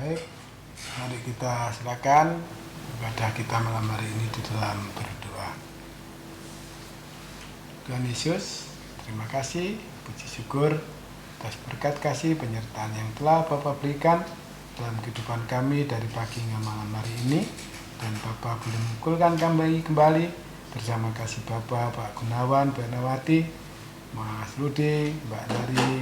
Baik, mari kita silakan ibadah kita malam hari ini di dalam berdoa. Tuhan Yesus, terima kasih, puji syukur atas berkat kasih penyertaan yang telah Bapa berikan dalam kehidupan kami dari pagi hingga malam hari ini, dan Bapa boleh mengumpulkan kami kembali bersama kasih Bapa, Pak Gunawan, Mbak Nawati, Mas Rudi, Mbak Nari,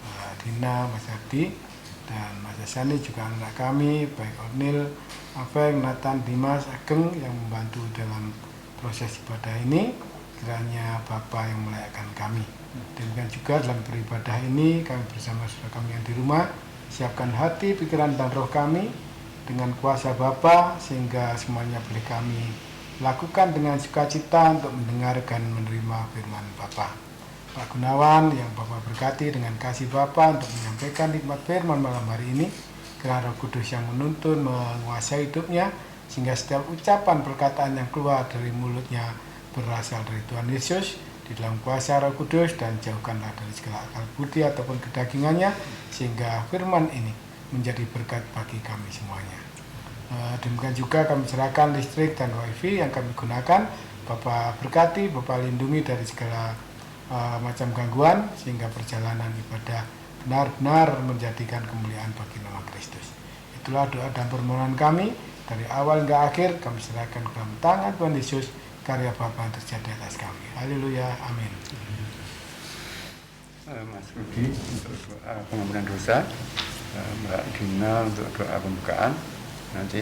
Mbak Dina, Mas Abdi, dan Mas Asani, juga anak kami, baik Ornil, Afeng, Nathan, Dimas, Ageng yang membantu dalam proses ibadah ini. Kiranya Bapa yang melayakkan kami. Demikian juga dalam beribadah ini kami bersama saudara kami yang di rumah, siapkan hati, pikiran, dan roh kami dengan kuasa Bapa, sehingga semuanya boleh kami lakukan dengan sukacita untuk mendengarkan menerima firman Bapa. Pak Gunawan yang Bapa berkati dengan kasih Bapa untuk menyampaikan nikmat firman malam hari ini, kiranya Roh Kudus yang menuntun, menguasai hidupnya, sehingga setiap ucapan perkataan yang keluar dari mulutnya berasal dari Tuhan Yesus di dalam kuasa Roh Kudus, dan jauhkanlah dari segala akal budi ataupun kedagingannya, sehingga firman ini menjadi berkat bagi kami semuanya. Demikian juga kami serahkan listrik dan wifi yang kami gunakan. Bapak berkati, Bapak lindungi dari segala macam gangguan, sehingga perjalanan ibadah benar-benar menjadikan kemuliaan bagi nama Kristus. Itulah doa dan permohonan kami dari awal hingga akhir, kami serahkan ke dalam tangan Tuhan Yesus, karya Bapa yang terjadi atas kami. Haleluya, amin. Mas Rudi untuk doa pengampunan dosa, Mbak Dina untuk doa pembukaan, nanti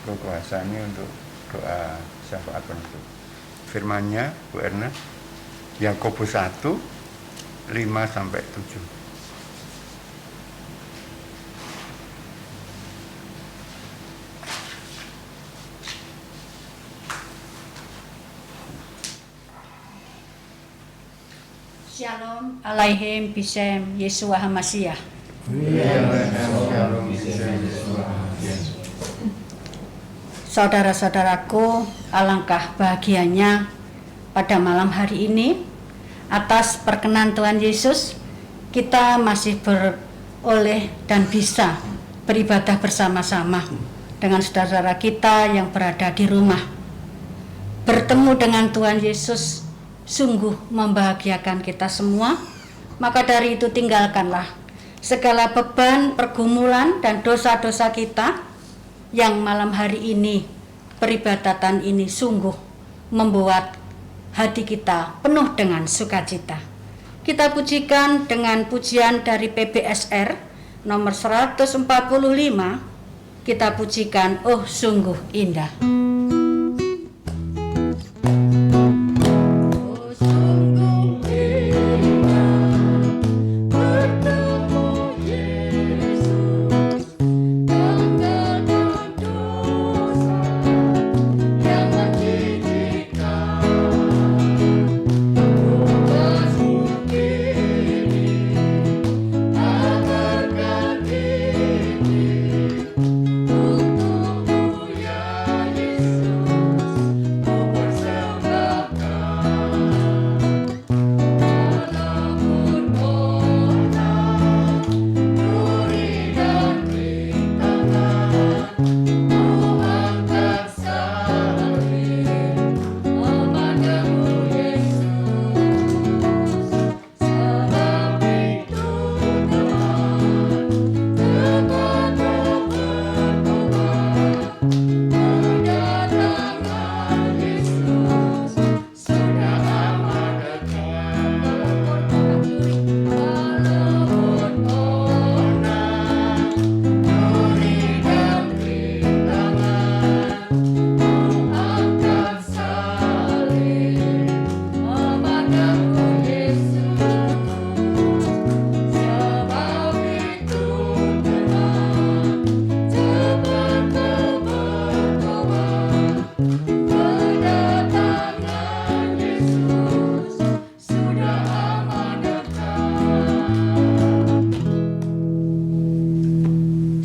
Bro Kuasani untuk doa syafaat penutup. Firman-Nya Bu Erna, Yakobus 1, 5-7. Shalom Alaihim Bisem Yeshua HaMashiach. Saudara-saudaraku, alangkah bahagianya pada malam hari ini atas perkenan Tuhan Yesus, kita masih beroleh dan bisa beribadah bersama-sama dengan saudara-saudara kita yang berada di rumah. Bertemu dengan Tuhan Yesus sungguh membahagiakan kita semua. Maka dari itu tinggalkanlah segala beban, pergumulan, dan dosa-dosa kita yang malam hari ini peribadatan ini sungguh membuat hati kita penuh dengan sukacita. Kita pujikan dengan pujian dari PBSR nomor 145. Kita pujikan Oh Sungguh Indah.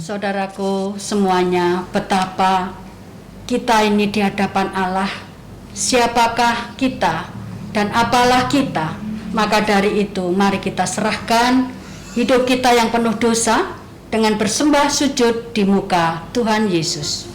Saudaraku semuanya, betapa kita ini di hadapan Allah. Siapakah kita dan apalah kita? Maka dari itu mari kita serahkan hidup kita yang penuh dosa dengan bersembah sujud di muka Tuhan Yesus.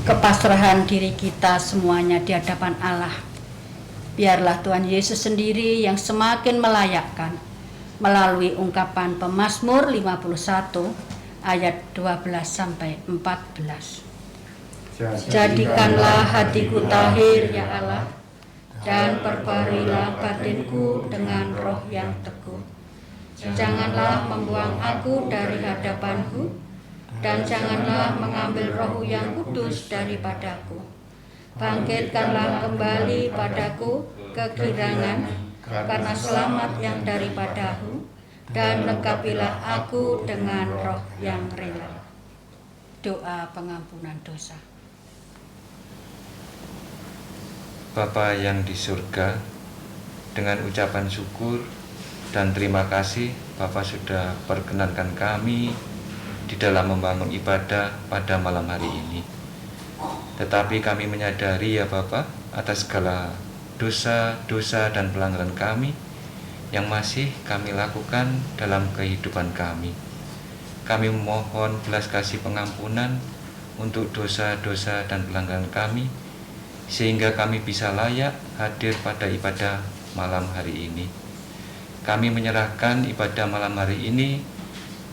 Kepasrahan diri kita semuanya di hadapan Allah. Biarlah Tuhan Yesus sendiri yang semakin melayakkan melalui ungkapan Pemazmur 51 ayat 12-14. Jadikanlah hatiku tahir ya Allah, dan perbarilah batinku dengan roh yang teguh. Janganlah membuang aku dari hadapanmu, dan janganlah mengambil roh yang kudus daripadaku. Bangkitkanlah kembali padaku kegirangan karena selamat yang daripadamu, dan lengkapilah aku dengan roh yang rela. Doa pengampunan dosa. Bapa yang di surga, dengan ucapan syukur dan terima kasih Bapa sudah perkenankan kami di dalam membangun ibadah pada malam hari ini. Tetapi kami menyadari ya Bapa atas segala dosa-dosa dan pelanggaran kami yang masih kami lakukan dalam kehidupan kami. Kami memohon belas kasih pengampunan untuk dosa-dosa dan pelanggaran kami, sehingga kami bisa layak hadir pada ibadah malam hari ini. Kami menyerahkan ibadah malam hari ini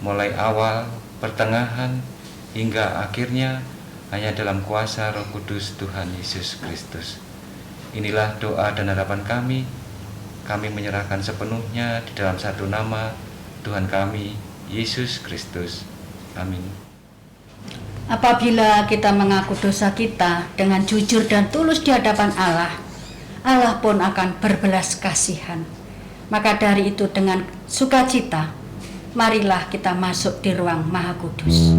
mulai awal, pertengahan, hingga akhirnya hanya dalam kuasa Roh Kudus Tuhan Yesus Kristus. Inilah doa dan harapan kami. Kami menyerahkan sepenuhnya di dalam satu nama Tuhan kami, Yesus Kristus. Amin. Apabila kita mengaku dosa kita dengan jujur dan tulus di hadapan Allah, Allah pun akan berbelas kasihan. Maka dari itu dengan sukacita, marilah kita masuk di ruang Maha Kudus.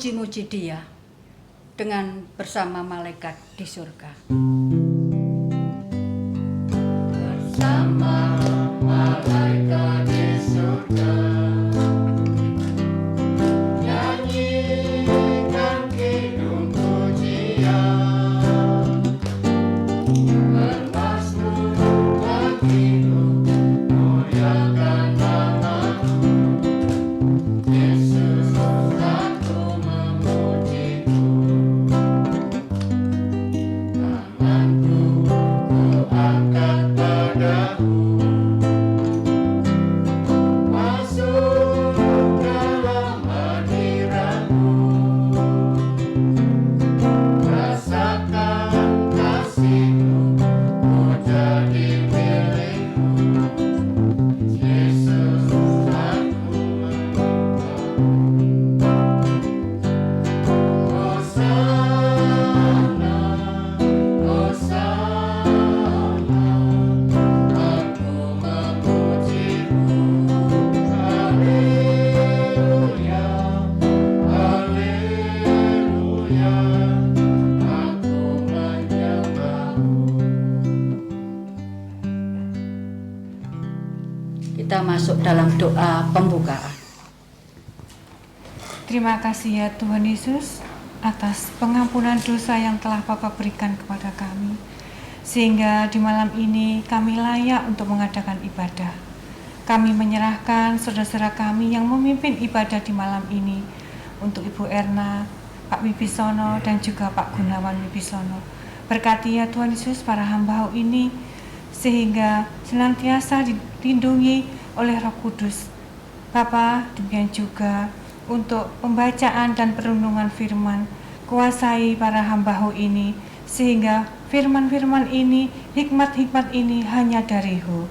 memuji-muji Dia dengan bersama malaikat di surga. Bersama malaikat di surga, nyanyikan kidung pujian, bermasmur berkidung, muliakan nama-Mu. Yesus, aku memuji-Mu. Tanganku ku angkat padamu, masuk dalam hadirat-Mu. Rasakan kasih-Mu, ku jadi milik-Mu. Yesus, aku menyembah-Mu. Hosana, Hosana, aku memuji-Mu. Haleluya, haleluya, aku menyembah-Mu. Kita masuk dalam doa pembukaan. Terima kasih ya Tuhan Yesus atas pengampunan dosa yang telah Bapa berikan kepada kami, sehingga di malam ini kami layak untuk mengadakan ibadah. Kami menyerahkan saudara-saudara kami yang memimpin ibadah di malam ini untuk Ibu Erna, Pak Wibisono, dan juga Pak Gunawan Wibisono. Berkati ya Tuhan Yesus para hamba-Mu ini, sehingga senantiasa dilindungi oleh Roh Kudus. Bapa, demikian juga untuk pembacaan dan perenungan firman, kuasai para hamba-Mu ini, sehingga firman-firman ini, hikmat-hikmat ini hanya dari-Mu.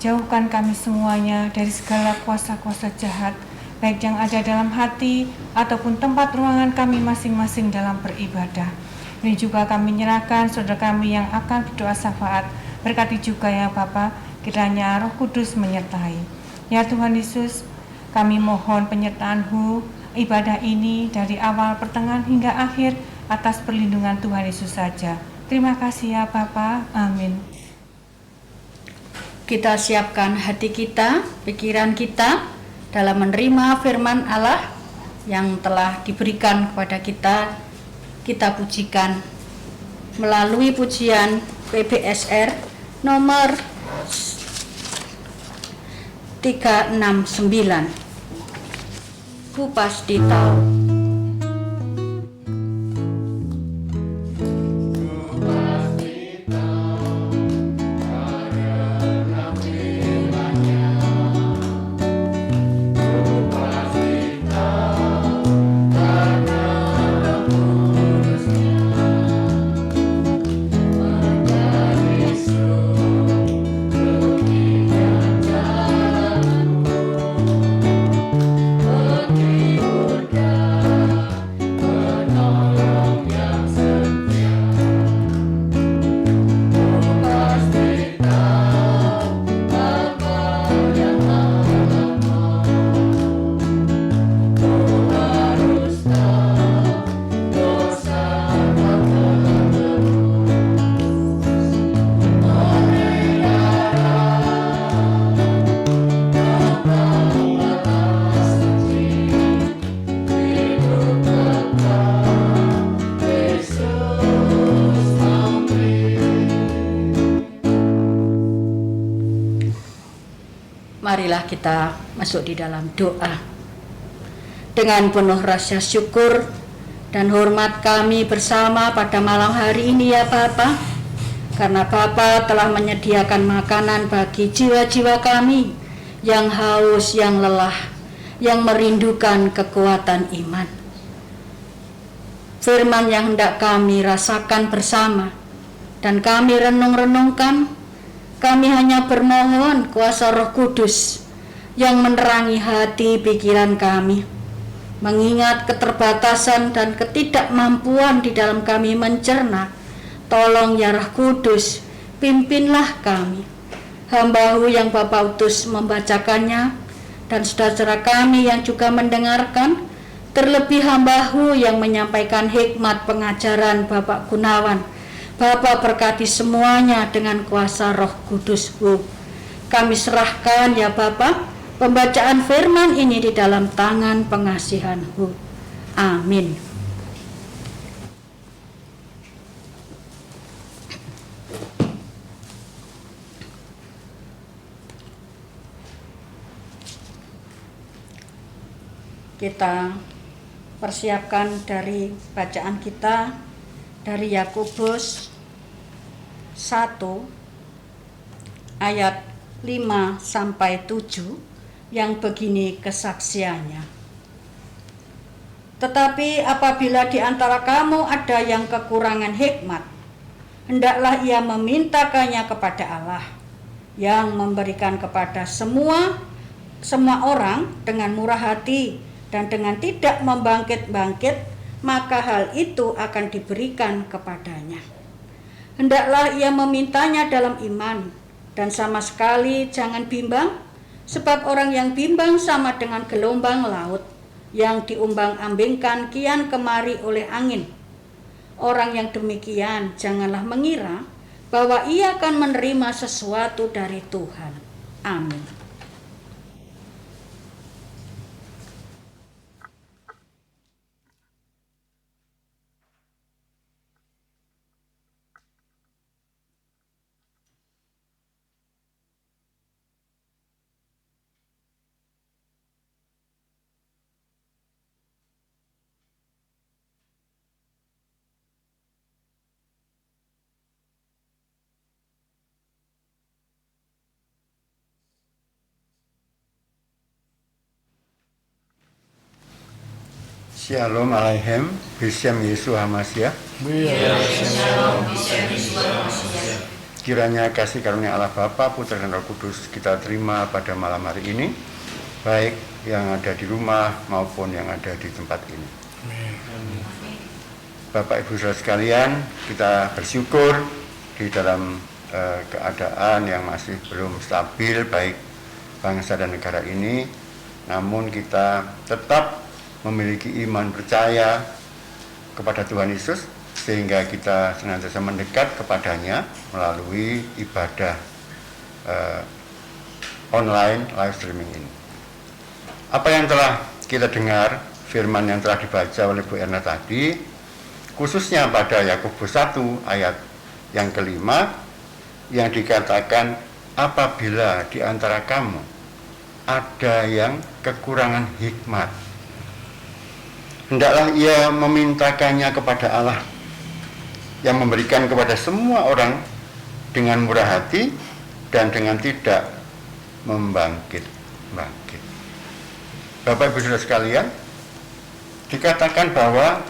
Jauhkan kami semuanya dari segala kuasa-kuasa jahat, baik yang ada dalam hati ataupun tempat ruangan kami masing-masing dalam beribadah. Ini juga kami nyerahkan saudara kami yang akan berdoa syafaat. Berkati juga ya Bapa, kiranya Roh Kudus menyertai. Ya Tuhan Yesus, kami mohon penyertaan-Mu ibadah ini dari awal, pertengahan hingga akhir atas perlindungan Tuhan Yesus saja. Terima kasih ya Bapa. Amin. Kita siapkan hati kita, pikiran kita dalam menerima firman Allah yang telah diberikan kepada kita. Kita pujikan melalui pujian PBSR nomor 369. Ku pasti tahu. Marilah kita masuk di dalam doa. Dengan penuh rasa syukur dan hormat kami bersama pada malam hari ini ya Bapa, karena Bapa telah menyediakan makanan bagi jiwa-jiwa kami yang haus, yang lelah, yang merindukan kekuatan iman. Firman yang hendak kami rasakan bersama dan kami renung-renungkan, kami hanya bermohon kuasa Roh Kudus yang menerangi hati pikiran kami, mengingat keterbatasan dan ketidakmampuan di dalam kami mencerna. Tolong ya Roh Kudus, pimpinlah kami, hamba-Mu yang Bapa utus membacakannya, dan saudara-saudara kami yang juga mendengarkan, terlebih hamba-Mu yang menyampaikan hikmat pengajaran Bapak Gunawan. Bapak berkati semuanya dengan kuasa Roh Kudus-Mu. Kami serahkan ya Bapak pembacaan firman ini di dalam tangan pengasihan-Mu. Amin. Kita persiapkan dari bacaan kita dari Yakobus 1 ayat 5 sampai 7 yang begini kesaksiannya. Tetapi apabila di antara kamu ada yang kekurangan hikmat, hendaklah ia memintakannya kepada Allah, yang memberikan kepada semua orang dengan murah hati dan dengan tidak membangkit-bangkit, maka hal itu akan diberikan kepadanya. Hendaklah ia memintanya dalam iman, dan sama sekali jangan bimbang, sebab orang yang bimbang sama dengan gelombang laut yang diumbang-ambingkan kian kemari oleh angin. Orang yang demikian janganlah mengira bahwa ia akan menerima sesuatu dari Tuhan. Amin. Shalom Aleichem, B'Shem Yesus HaMashiach. Kiranya kasih karunia Allah Bapa, Putra dan Roh Kudus kita terima pada malam hari ini, baik yang ada di rumah maupun yang ada di tempat ini. Bapak Ibu Saudara sekalian, kita bersyukur di dalam keadaan yang masih belum stabil baik bangsa dan negara ini, namun kita tetap memiliki iman percaya kepada Tuhan Yesus, sehingga kita senantiasa mendekat kepadanya melalui ibadah online live streaming ini. Apa yang telah kita dengar, firman yang telah dibaca oleh Bu Erna tadi, khususnya pada Yakobus 1 ayat yang kelima, yang dikatakan apabila di antara kamu ada yang kekurangan hikmat, hendaklah ia memintakannya kepada Allah, yang memberikan kepada semua orang dengan murah hati dan dengan tidak membangkit-bangkit. Bapak Ibu Saudara sekalian, dikatakan bahwa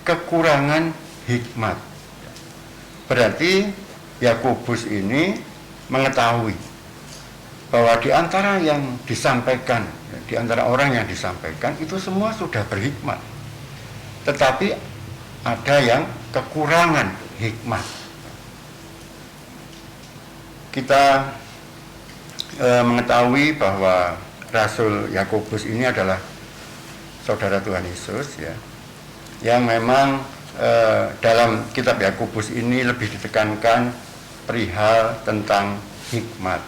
kekurangan hikmat. Berarti Yakobus ini mengetahui bahwa di antara yang disampaikan, di antara orang yang disampaikan itu semua sudah berhikmat, tetapi ada yang kekurangan hikmat. Kita mengetahui bahwa Rasul Yakobus ini adalah saudara Tuhan Yesus, ya, yang memang dalam kitab Yakobus ini lebih ditekankan perihal tentang hikmat.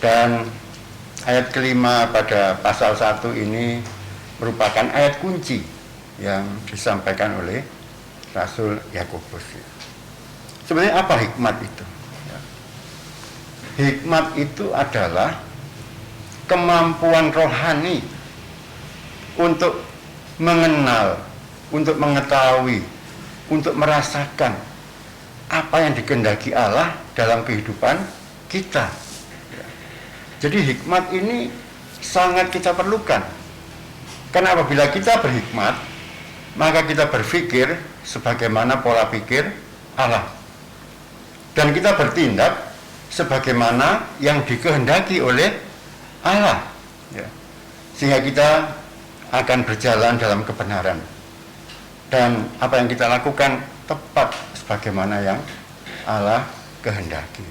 Dan ayat kelima pada pasal 1 ini merupakan ayat kunci yang disampaikan oleh Rasul Yakobus. Sebenarnya apa hikmat itu? Hikmat itu adalah kemampuan rohani untuk mengenal, untuk mengetahui, untuk merasakan apa yang dikehendaki Allah dalam kehidupan kita. Jadi hikmat ini sangat kita perlukan. Karena apabila kita berhikmat, maka kita berpikir sebagaimana pola pikir Allah. Dan kita bertindak sebagaimana yang dikehendaki oleh Allah. Ya. Sehingga kita akan berjalan dalam kebenaran. Dan apa yang kita lakukan tepat sebagaimana yang Allah kehendaki.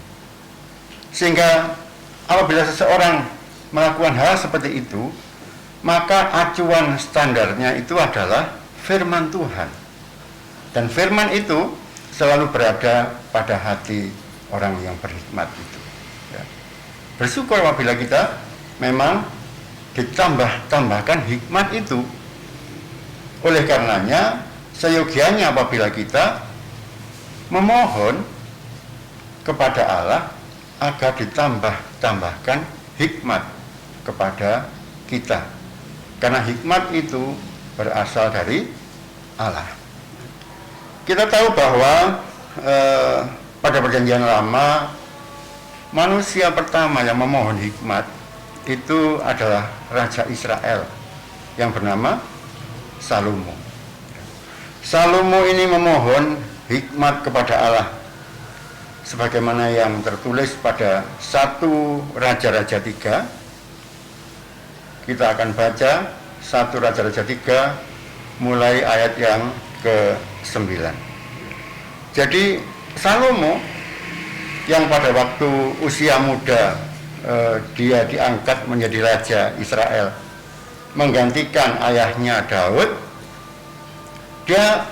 Sehingga apabila seseorang melakukan hal seperti itu, maka acuan standarnya itu adalah firman Tuhan. Dan firman itu selalu berada pada hati orang yang berhikmat itu. Ya. Bersyukur apabila kita memang ditambahkan hikmat itu. Oleh karenanya, seyogianya apabila kita memohon kepada Allah agar ditambahkan hikmat kepada kita. Karena hikmat itu berasal dari Allah. Kita tahu bahwa pada perjanjian lama, manusia pertama yang memohon hikmat itu adalah Raja Israel yang bernama Salomo. Salomo ini memohon hikmat kepada Allah sebagaimana yang tertulis pada 1 Raja-Raja 3. Kita akan baca 1 Raja-Raja 3 mulai ayat yang ke-9. Jadi Salomo yang pada waktu usia muda dia diangkat menjadi Raja Israel menggantikan ayahnya Daud, dia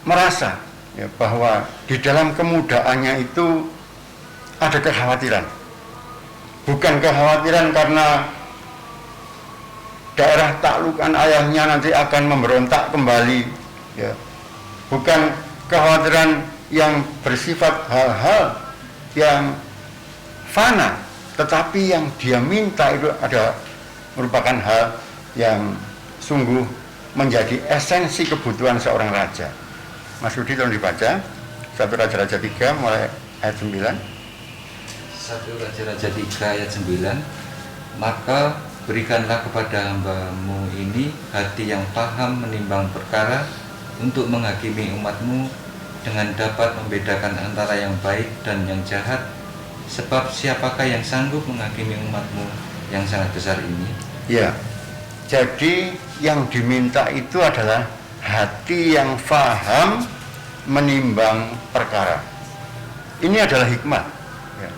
merasa ya, bahwa di dalam kemudaannya itu ada kekhawatiran. Bukan kekhawatiran karena daerah taklukan ayahnya nanti akan memberontak kembali, ya. Bukan kekhawatiran yang bersifat hal-hal yang fana, tetapi yang dia minta itu ada merupakan hal yang sungguh menjadi esensi kebutuhan seorang raja. Mas Rudi tolong dibaca 1 Raja-Raja 3 mulai ayat 9. 1 Raja-Raja 3 ayat 9. Maka berikanlah kepada hamba-Mu ini hati yang paham menimbang perkara untuk menghakimi umat-Mu dengan dapat membedakan antara yang baik dan yang jahat. Sebab siapakah yang sanggup menghakimi umat-Mu yang sangat besar ini? Ya, jadi yang diminta itu adalah hati yang faham menimbang perkara. Ini adalah hikmat. Ya.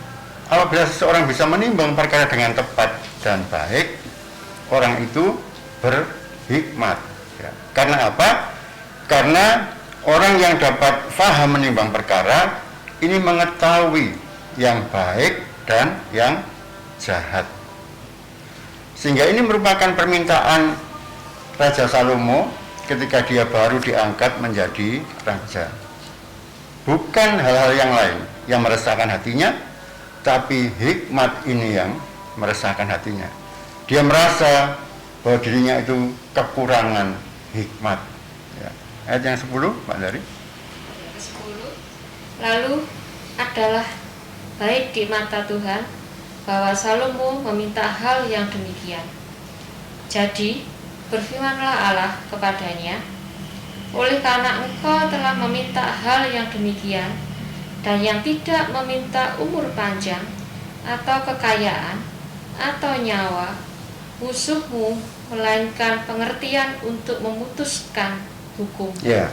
Apabila seseorang bisa menimbang perkara dengan tepat dan baik, orang itu berhikmat. Ya. Karena apa? Karena orang yang dapat faham menimbang perkara ini mengetahui yang baik dan yang jahat. Sehingga ini merupakan permintaan Raja Salomo ketika dia baru diangkat menjadi raja. Bukan hal-hal yang lain yang meresahkan hatinya, tapi hikmat ini yang meresahkan hatinya. Dia merasa bahwa dirinya itu kekurangan hikmat. Ya. Ayat yang 10, Pak Dari. 10. Lalu adalah baik di mata Tuhan bahwa Salomo meminta hal yang demikian. Jadi berfirmanlah Allah kepadanya, oleh karena engkau telah meminta hal yang demikian dan yang tidak meminta umur panjang atau kekayaan atau nyawa musuhmu, melainkan pengertian untuk memutuskan hukum. Ya.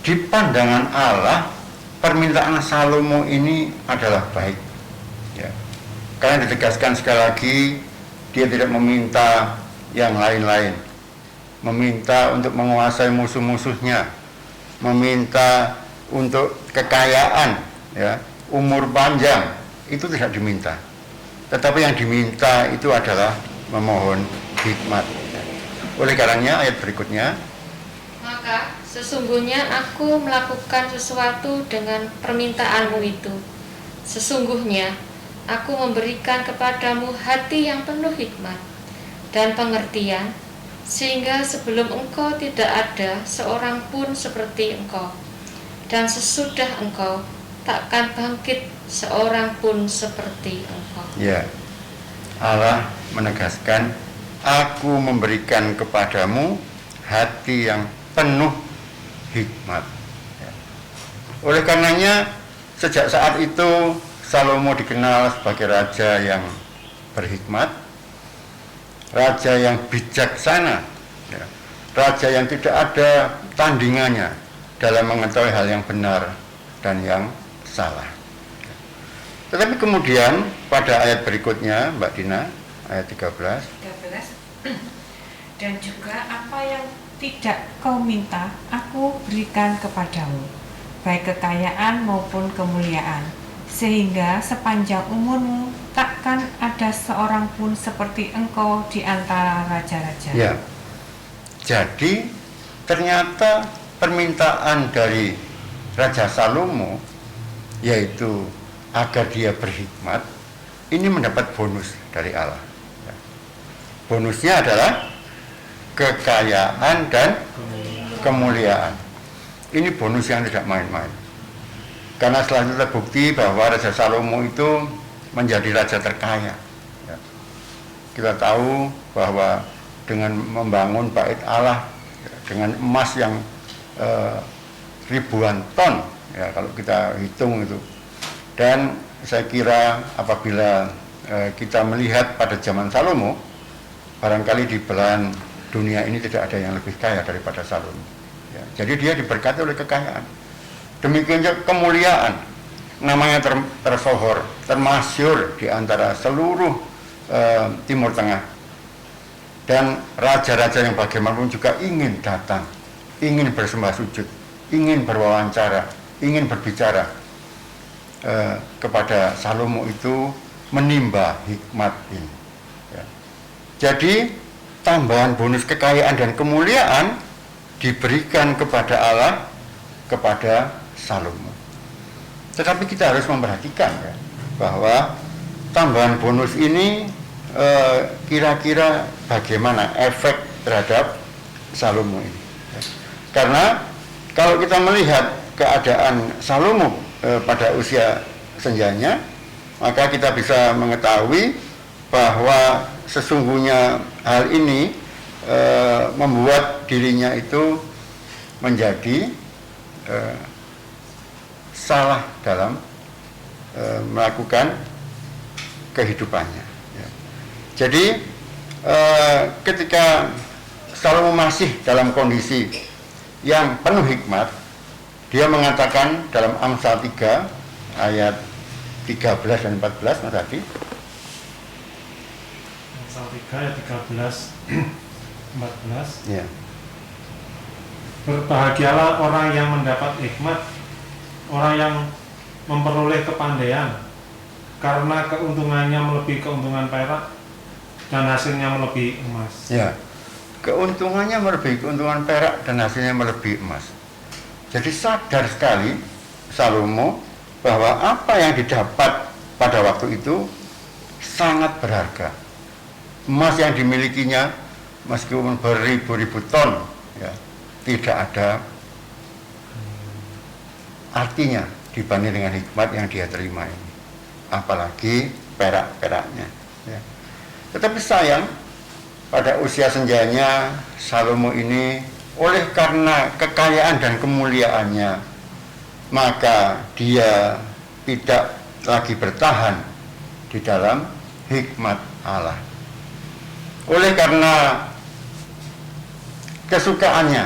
Di pandangan Allah, permintaan Salomo ini adalah baik. Ya. Karena ditegaskan sekali lagi, dia tidak meminta yang lain-lain. Meminta untuk menguasai musuh-musuhnya, meminta untuk kekayaan, ya, umur panjang, itu tidak diminta. Tetapi yang diminta itu adalah memohon hikmat. Oleh karenanya ayat berikutnya, maka sesungguhnya aku melakukan sesuatu dengan permintaanmu itu. Sesungguhnya aku memberikan kepadamu hati yang penuh hikmat dan pengertian, sehingga sebelum engkau tidak ada seorang pun seperti engkau, dan sesudah engkau takkan bangkit seorang pun seperti engkau. Ya, Allah menegaskan, aku memberikan kepadamu hati yang penuh hikmat. Ya. Oleh karenanya, sejak saat itu Salomo dikenal sebagai raja yang berhikmat, raja yang bijaksana, ya, raja yang tidak ada tandingannya dalam mengetahui hal yang benar dan yang salah. Tetapi kemudian pada ayat berikutnya, Mbak Dina, ayat 13. Dan juga apa yang tidak kau minta, aku berikan kepadamu, baik kekayaan maupun kemuliaan, sehingga sepanjang umurmu takkan ada seorang pun seperti engkau di antara raja-raja. Ya, jadi ternyata permintaan dari Raja Salomo, yaitu agar dia berhikmat, ini mendapat bonus dari Allah. Bonusnya adalah kekayaan dan kemuliaan. Ini bonus yang tidak main-main. Karena setelah itu terbukti bahwa Raja Salomo itu menjadi raja terkaya. Ya. Kita tahu bahwa dengan membangun bait Allah dengan emas yang ribuan ton, ya kalau kita hitung itu. Dan saya kira apabila kita melihat pada zaman Salomo, barangkali di belahan dunia ini tidak ada yang lebih kaya daripada Salomo. Ya, jadi dia diberkati oleh kekayaan. Demikian juga kemuliaan, namanya tersohor, termasyhur di antara seluruh Timur Tengah. Dan raja-raja yang bagaimanapun juga ingin datang, ingin bersembah sujud, ingin berwawancara, ingin berbicara kepada Salomo itu menimba hikmat ini. Ya. Jadi tambahan bonus kekayaan dan kemuliaan diberikan kepada Allah kepada Salomo. Tetapi kita harus memperhatikan ya, bahwa tambahan bonus ini kira-kira bagaimana efek terhadap Salomo ini. Ya. Karena kalau kita melihat keadaan Salomo pada usia senjanya, maka kita bisa mengetahui bahwa sesungguhnya hal ini membuat dirinya itu menjadi salah dalam melakukan kehidupannya. Ya. Jadi ketika Salomo masih dalam kondisi yang penuh hikmat, dia mengatakan dalam Amsal 3 ayat 13 dan 14 Mas Adi. Amsal 3 ayat 13 14. Ya. Berbahagialah orang yang mendapat hikmat, orang yang memperoleh kepandaian, karena keuntungannya melebihi keuntungan perak dan hasilnya melebihi emas. Ya. Keuntungannya melebihi keuntungan perak dan hasilnya melebihi emas. Jadi sadar sekali Salomo bahwa apa yang didapat pada waktu itu sangat berharga. Emas yang dimilikinya meskipun beribu-ribu ton, ya, tidak ada artinya dibanding dengan hikmat yang dia terima ini. Apalagi perak-peraknya. Ya. Tetapi sayang, pada usia senjanya Salomo ini oleh karena kekayaan dan kemuliaannya, maka dia tidak lagi bertahan di dalam hikmat Allah. Oleh karena kesukaannya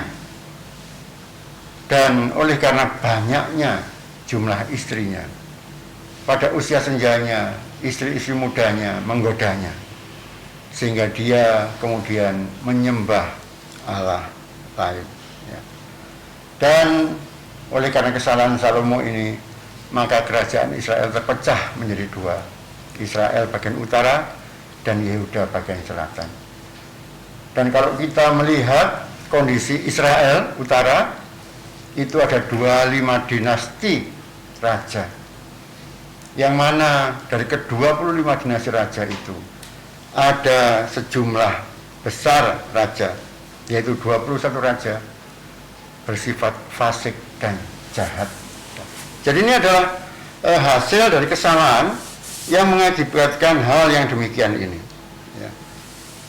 dan oleh karena banyaknya jumlah istrinya, pada usia senjanya istri-istri mudanya menggodanya, sehingga dia kemudian menyembah Allah lain. Ya. Dan oleh karena kesalahan Salomo ini, maka kerajaan Israel terpecah menjadi dua, Israel bagian utara dan Yehuda bagian selatan. Dan kalau kita melihat kondisi Israel utara, itu ada 25 dinasti raja, yang mana dari ke-25 dinasti raja itu ada sejumlah besar raja, yaitu 21 raja bersifat fasik dan jahat. Jadi ini adalah hasil dari kesalahan yang mengakibatkan hal yang demikian ini. Ya.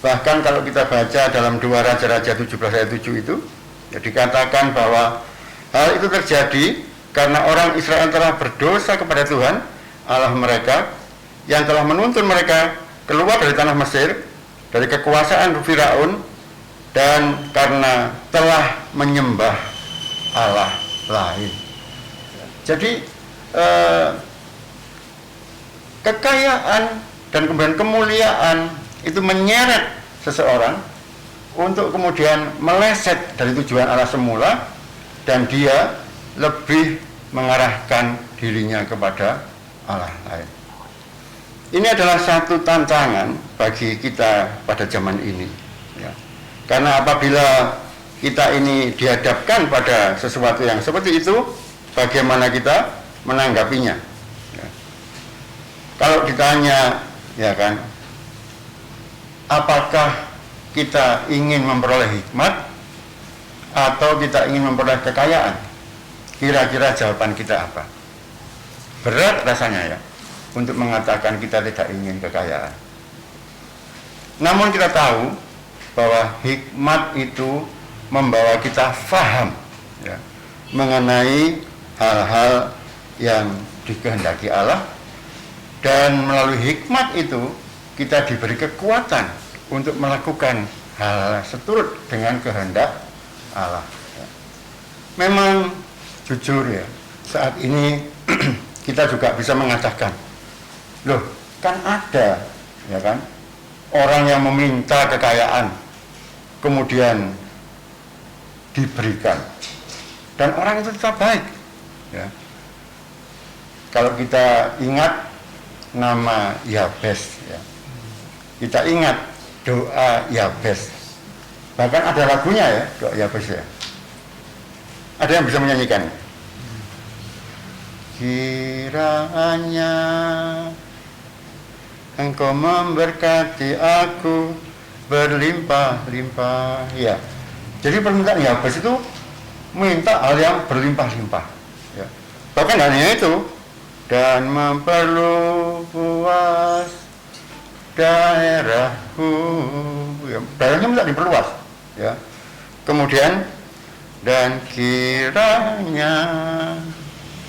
Bahkan kalau kita baca dalam 2 Raja-Raja 17 ayat 7 itu, ya, dikatakan bahwa hal itu terjadi karena orang Israel telah berdosa kepada Tuhan Allah mereka, yang telah menuntun mereka keluar dari tanah Mesir, dari kekuasaan Firaun, dan karena telah menyembah Allah lain. Jadi kekayaan dan kemudian kemuliaan itu menyeret seseorang untuk kemudian meleset dari tujuan Allah semula dan dia lebih mengarahkan dirinya kepada Allah lain. Ini adalah satu tantangan bagi kita pada zaman ini, ya. Karena apabila kita ini dihadapkan pada sesuatu yang seperti itu, bagaimana kita menanggapinya? Ya. Kalau ditanya, ya kan, apakah kita ingin memperoleh hikmat atau kita ingin memperoleh kekayaan? Kira-kira jawaban kita apa? Berat rasanya ya untuk mengatakan kita tidak ingin kekayaan. Namun kita tahu bahwa hikmat itu membawa kita faham, ya, mengenai hal-hal yang dikehendaki Allah, dan melalui hikmat itu kita diberi kekuatan untuk melakukan hal-hal seturut dengan kehendak Allah. Memang jujur ya, saat ini kita juga bisa mengatakan, loh kan ada, ya kan, orang yang meminta kekayaan kemudian diberikan dan orang itu tetap baik, ya. Kalau kita ingat nama Yabes, ya, kita ingat doa Yabes, bahkan ada lagunya ya, doa Yabes ya. Ada yang bisa menyanyikan? Kiranya Engkau memberkati aku berlimpah-limpah, ya. Jadi permintaan Yabes itu minta hal yang berlimpah-limpah, ya. Bahkan hanya itu, dan memperluas daerahku, ya, daerahnya minta diperluas, ya. Kemudian, dan kiranya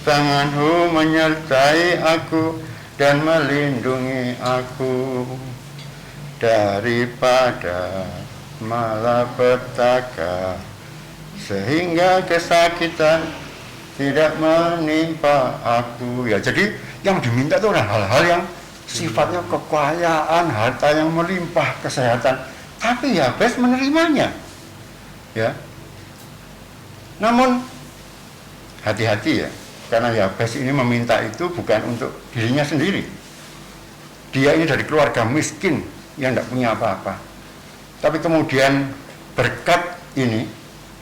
tanganmu menyertai aku dan melindungi aku daripada malapetaka, sehingga kesakitan tidak menimpa aku. Ya, jadi yang diminta itu adalah hal-hal yang sifatnya kekayaan, harta yang melimpah, kesehatan. Tapi Yabes menerimanya, ya. Namun hati-hati ya, karena Yabes ini meminta itu bukan untuk dirinya sendiri. Dia ini dari keluarga miskin yang tidak punya apa-apa. Tapi kemudian berkat ini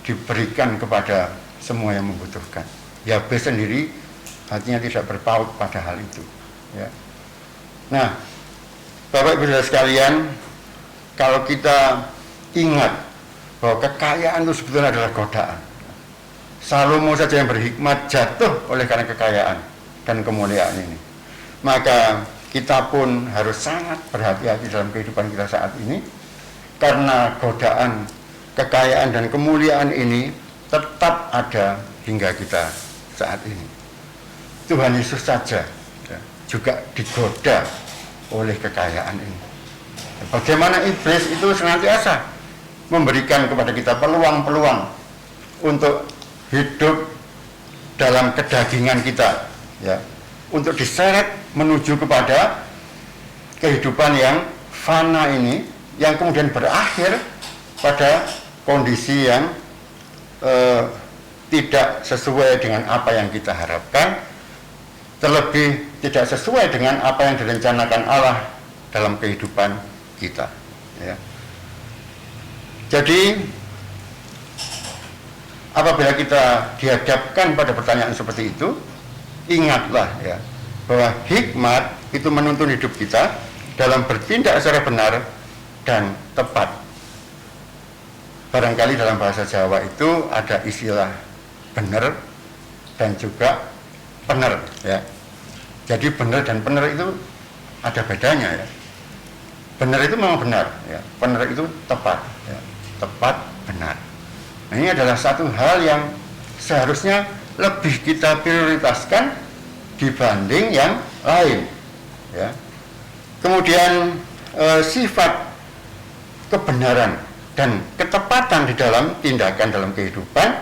diberikan kepada semua yang membutuhkan. Yabes sendiri hatinya tidak berpaut pada hal itu, ya. Nah, Bapak Ibu Saudara sekalian, kalau kita ingat bahwa kekayaan itu sebetulnya adalah godaan. Salomo saja yang berhikmat jatuh oleh karena kekayaan dan kemuliaan ini. Maka kita pun harus sangat berhati-hati dalam kehidupan kita saat ini, karena godaan kekayaan dan kemuliaan ini tetap ada hingga kita saat ini. Tuhan Yesus saja, ya, juga digoda oleh kekayaan ini. Bagaimana iblis itu senantiasa memberikan kepada kita peluang-peluang untuk hidup dalam kedagingan kita, ya, untuk diseret menuju kepada kehidupan yang fana ini, yang kemudian berakhir pada kondisi yang tidak sesuai dengan apa yang kita harapkan, terlebih tidak sesuai dengan apa yang direncanakan Allah dalam kehidupan kita, ya. Jadi apabila kita dihadapkan pada pertanyaan seperti itu, ingatlah ya, bahwa hikmat itu menuntun hidup kita dalam bertindak secara benar dan tepat. Barangkali dalam bahasa Jawa itu ada istilah benar dan juga benar, ya. Jadi benar dan benar itu ada bedanya, ya. Benar itu memang benar, ya. Benar itu tepat, ya. Tepat, benar. Nah, ini adalah satu hal yang seharusnya lebih kita prioritaskan dibanding yang lain, ya. Kemudian sifat kebenaran dan ketepatan di dalam tindakan dalam kehidupan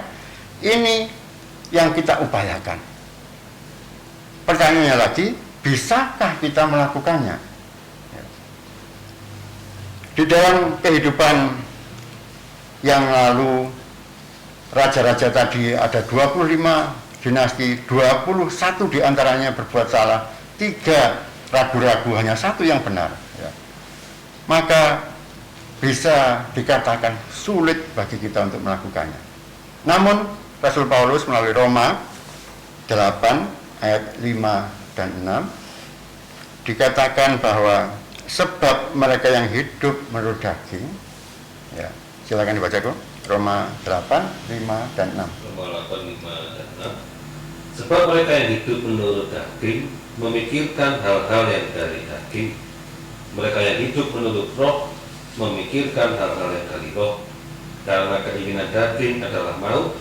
ini yang kita upayakan. Pertanyaannya lagi, bisakah kita melakukannya? Di dalam kehidupan yang lalu, raja-raja tadi ada 25 dinasti, 21 diantaranya berbuat salah, 3 ragu-ragu, hanya 1 yang benar. Ya. Maka bisa dikatakan sulit bagi kita untuk melakukannya. Namun Rasul Paulus melalui Roma 8 ayat 5 dan 6 dikatakan bahwa sebab mereka yang hidup menurut daging, ya, silakan dibaca kok, Roma 8, 5 dan 6. Roma 8, 5 dan 6. Sebab mereka yang hidup menurut daging memikirkan hal-hal yang dari daging, mereka yang hidup menurut roh memikirkan hal-hal yang dari roh. Karena keinginan daging adalah maut,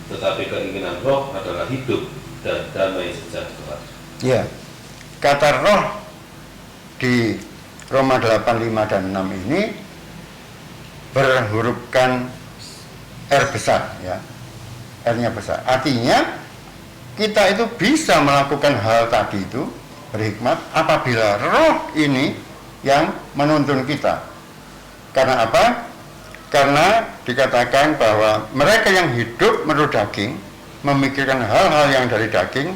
tetapi keinginan roh adalah hidup dan damai sejahtera. Ya, kata roh di Roma 8, 5 dan 6 ini berhurufkan R besar, ya, R-nya besar. Artinya kita itu bisa melakukan hal tadi itu berhikmat apabila roh ini yang menuntun kita. Karena apa? Karena dikatakan bahwa mereka yang hidup menurut daging memikirkan hal-hal yang dari daging,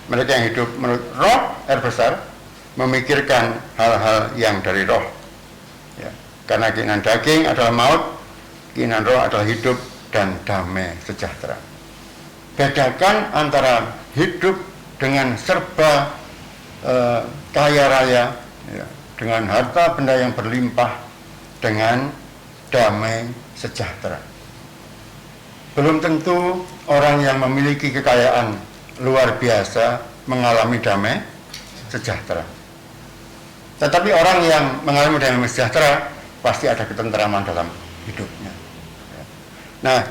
mereka yang hidup menurut roh R besar memikirkan hal-hal yang dari roh. Ya. Karena keinginan daging adalah maut, keinginan roh adalah hidup dan damai sejahtera. Bedakan antara hidup dengan serba kaya raya, ya, dengan harta benda yang berlimpah, dengan damai sejahtera. Belum tentu orang yang memiliki kekayaan luar biasa mengalami damai sejahtera. Tetapi orang yang mengalami damai sejahtera pasti ada ketentraman dalam hidupnya. Nah,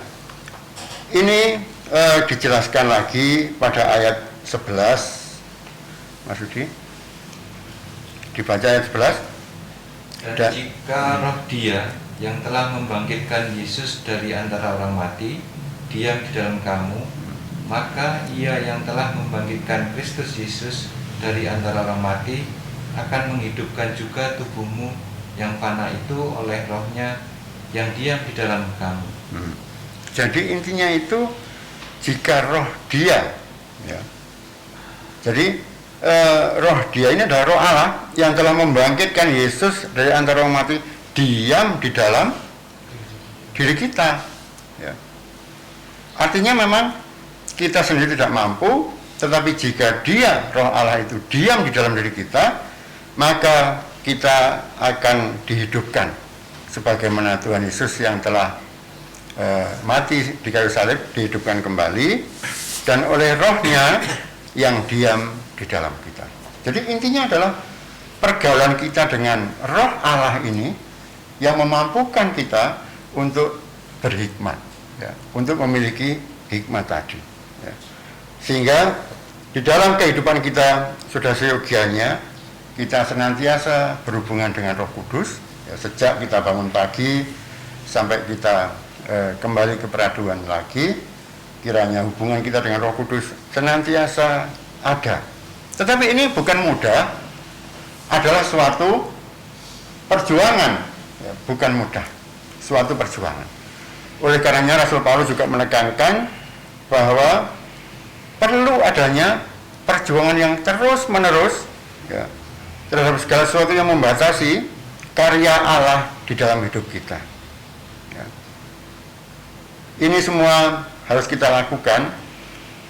ini dijelaskan lagi pada ayat 11. Mas Rudi, dibaca ayat 11. Dan jika roh Dia yang telah membangkitkan Yesus dari antara orang mati diam di dalam kamu, maka Ia yang telah membangkitkan Kristus Yesus dari antara orang mati akan menghidupkan juga tubuhmu yang fana itu oleh rohnya yang diam di dalam kamu. Jadi intinya itu jika roh Dia, ya. Jadi roh Dia ini adalah roh Allah yang telah membangkitkan Yesus dari antara orang mati diam di dalam diri kita. Ya. Artinya memang kita sendiri tidak mampu, tetapi jika Dia, roh Allah itu diam di dalam diri kita, maka kita akan dihidupkan sebagaimana Tuhan Yesus yang telah mati di kayu salib dihidupkan kembali, dan oleh rohnya yang diam di dalam kita. Jadi intinya adalah pergaulan kita dengan roh Allah ini yang memampukan kita untuk berhikmat, ya, untuk memiliki hikmat tadi, ya. Sehingga di dalam kehidupan kita sudah seyogianya kita senantiasa berhubungan dengan Roh Kudus, ya, sejak kita bangun pagi sampai kita kembali ke peraduan lagi, kiranya hubungan kita dengan Roh Kudus senantiasa ada. Tetapi ini bukan mudah, adalah suatu perjuangan, ya, bukan mudah, suatu perjuangan. Oleh karenanya Rasul Paulus juga menekankan bahwa perlu adanya perjuangan yang terus-menerus, ya, terhadap segala sesuatu yang membatasi karya Allah di dalam hidup kita. Ya. Ini semua harus kita lakukan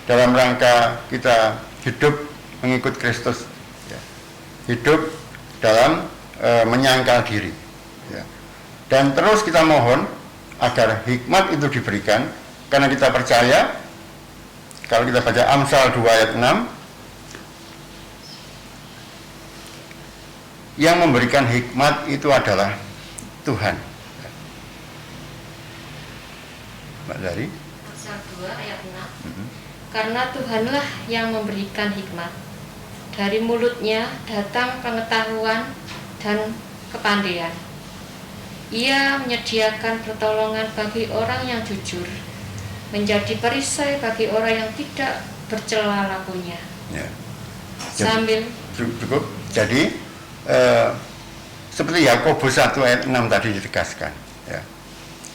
dalam rangka kita hidup mengikut Kristus, ya. Hidup dalam menyangkal diri, ya. Dan terus kita mohon agar hikmat itu diberikan, karena kita percaya kalau kita baca Amsal 2 ayat 6, yang memberikan hikmat itu adalah Tuhan. Mbak Dari? Amsal 2 ayat 6. Karena Tuhanlah yang memberikan hikmat. Dari mulutnya datang pengetahuan dan kepandaian. Ia menyediakan pertolongan bagi orang yang jujur, menjadi perisai bagi orang yang tidak bercela lakunya. Ya. Sambil cukup. Jadi seperti Yakobus 1 ayat 6 tadi ditegaskan, ya.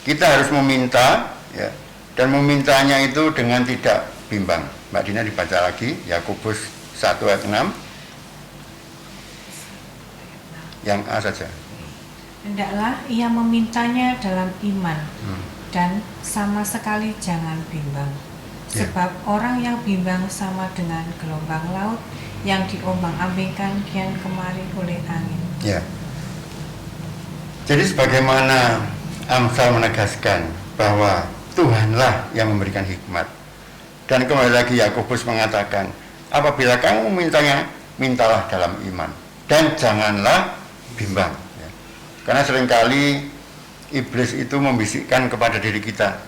Kita harus meminta, ya, dan memintanya itu dengan tidak bimbang. Mbak Dina dibaca lagi Yakobus 1 ayat 6 yang A saja. Hendaklah ia memintanya dalam iman dan sama sekali jangan bimbang. Ya. Sebab orang yang bimbang sama dengan gelombang laut yang diombang-ambingkan kian kemari oleh angin. Ya. Jadi sebagaimana Amsal menegaskan bahwa Tuhanlah yang memberikan hikmat. Dan kembali lagi Yakobus mengatakan, apabila kamu memintanya, mintalah dalam iman dan janganlah bimbang. Ya. Karena seringkali iblis itu membisikkan kepada diri kita,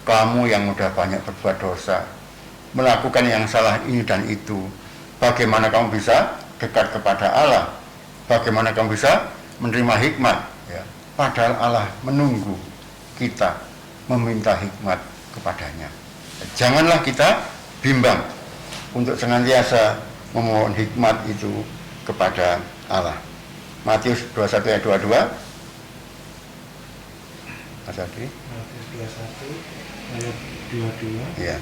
kamu yang udah banyak berbuat dosa, melakukan yang salah ini dan itu, bagaimana kamu bisa dekat kepada Allah? Bagaimana kamu bisa menerima hikmat? Ya. Padahal Allah menunggu kita meminta hikmat kepadanya. Janganlah kita bimbang untuk senantiasa memohon hikmat itu kepada Allah. Matius 21 ayat 22. Mas Adi. Matius 21 ayat 22. Iya.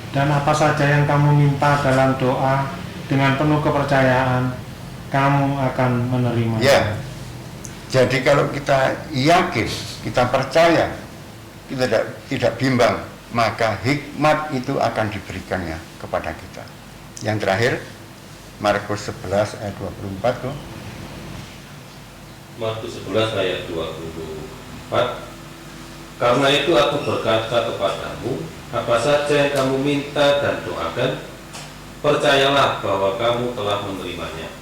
Dan apa saja yang kamu minta dalam doa dengan penuh kepercayaan, kamu akan menerimanya. Ya. Jadi kalau kita yakin, kita percaya, kita tidak bimbang, maka hikmat itu akan diberikannya kepada kita. Yang terakhir, Markus 11 ayat 24 tuh. Markus 11 ayat 24. Karena itu aku berkata kepadamu, apa saja yang kamu minta dan doakan, percayalah bahwa kamu telah menerimanya,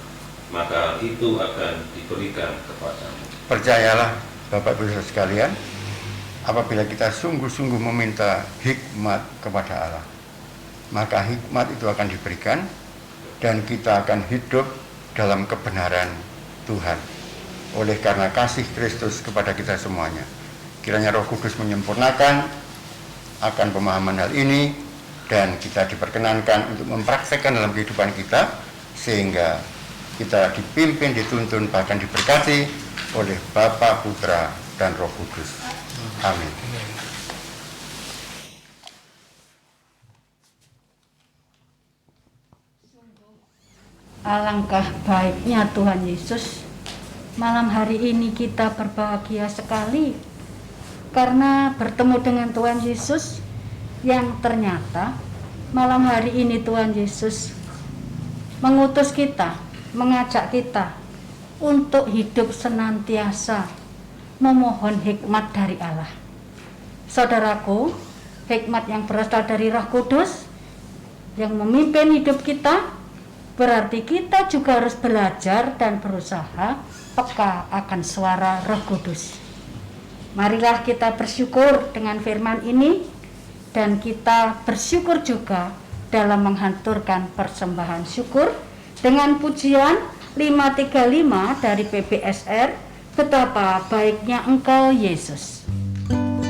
maka itu akan diberikan kepadamu. Percayalah Bapak Ibu Saudara sekalian, apabila kita sungguh-sungguh meminta hikmat kepada Allah, maka hikmat itu akan diberikan dan kita akan hidup dalam kebenaran Tuhan oleh karena kasih Kristus kepada kita semuanya. Kiranya Roh Kudus menyempurnakan akan pemahaman hal ini dan kita diperkenankan untuk mempraktekkan dalam kehidupan kita sehingga kita dipimpin, dituntun, bahkan diberkati oleh Bapa, Putra, dan Roh Kudus. Amin. Alangkah baiknya Tuhan Yesus. Malam hari ini kita berbahagia sekali karena bertemu dengan Tuhan Yesus yang ternyata malam hari ini Tuhan Yesus mengutus kita, mengajak kita untuk hidup senantiasa memohon hikmat dari Allah. Saudaraku, hikmat yang berasal dari Roh Kudus yang memimpin hidup kita, berarti kita juga harus belajar dan berusaha peka akan suara Roh Kudus. Marilah kita bersyukur dengan firman ini dan kita bersyukur juga dalam menghanturkan persembahan syukur dengan pujian 535 dari PBSR, betapa baiknya Engkau Yesus. Bersama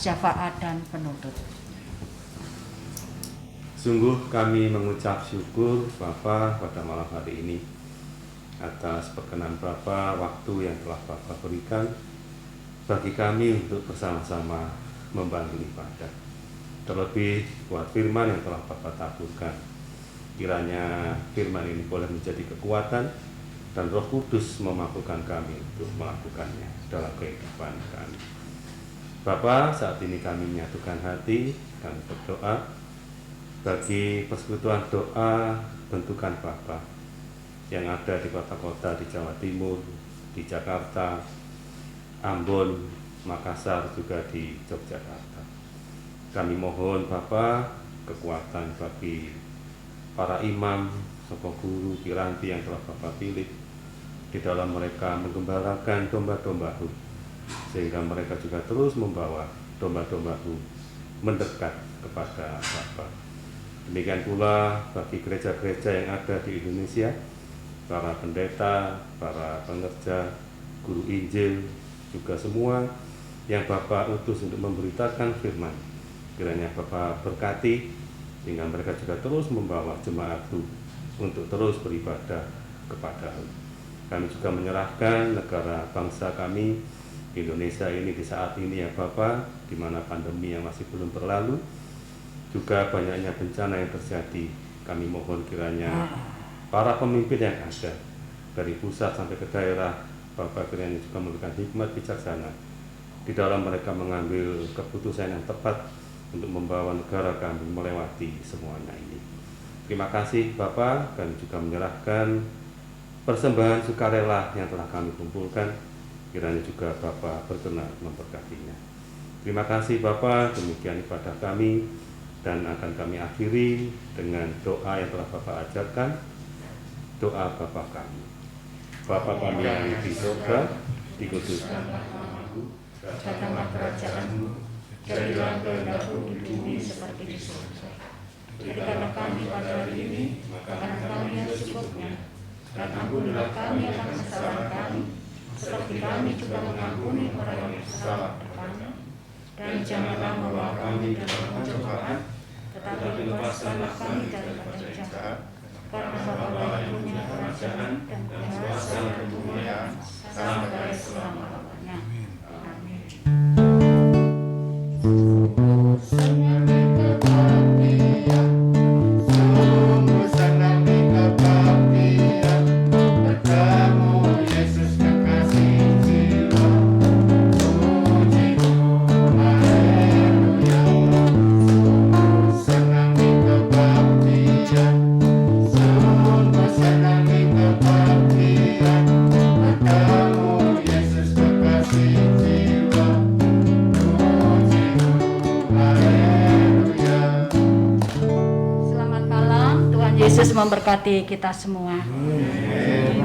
syafaat dan penuntut. Sungguh kami mengucap syukur Bapa pada malam hari ini atas perkenan Bapa waktu yang telah Bapa berikan bagi kami untuk bersama-sama membangun ibadah. Terlebih buat firman yang telah Bapa taburkan. Kiranya firman ini boleh menjadi kekuatan dan Roh Kudus memampukan kami untuk melakukannya dalam kehidupan kami. Bapa, saat ini kami menyatukan hati, kami berdoa bagi persekutuan doa bentukan Bapa yang ada di kota-kota di Jawa Timur, di Jakarta, Ambon, Makassar, juga di Yogyakarta. Kami mohon Bapa kekuatan bagi para imam, sapa guru, piranti yang telah Bapa pilih di dalam mereka menggembalakan domba-domba-Mu, sehingga mereka juga terus membawa domba-domba-Mu mendekat kepada Bapa. Demikian pula bagi gereja-gereja yang ada di Indonesia, para pendeta, para pengerja, guru Injil, juga semua yang Bapa utus untuk memberitakan firman. Kiranya Bapa berkati, sehingga mereka juga terus membawa jemaat-Mu untuk terus beribadah kepada-Mu. Kami juga menyerahkan negara bangsa kami, Indonesia ini di saat ini ya Bapa, di mana pandemi yang masih belum berlalu, juga banyaknya bencana yang terjadi. Kami mohon kiranya para pemimpin yang ada dari pusat sampai ke daerah, Bapak kiranya juga memberikan hikmat bijaksana di dalam mereka mengambil keputusan yang tepat untuk membawa negara kami melewati semuanya ini. Terima kasih Bapak, kami juga menyerahkan persembahan sukarela yang telah kami kumpulkan, kiranya juga Bapak berkenan memberkatinya. Terima kasih Bapak, demikian ibadah kami, dan akan kami akhiri dengan doa yang telah Bapak ajarkan. Doa Bapa kami. Bapa kami yang di surga, dikuduskan namamu, datanglah kerajaan-Mu, jadilah kehendak-Mu di bumi seperti di surga. Berikanlah kami pada hari ini makanan kami yang secukupnya, dan ampunilah kami akan kesalahan kami, seperti kami juga mengampuni orang yang bersalah kepada kami. Dan janganlah membawa kami dalam pencobaan, tetapi lepaskanlah kami daripada jahat. Karena Bapa yang punya kerajaan dan kuasa dan kemuliaan sampai selama-lamanya. Amin. Yesus memberkati kita semua. Amin.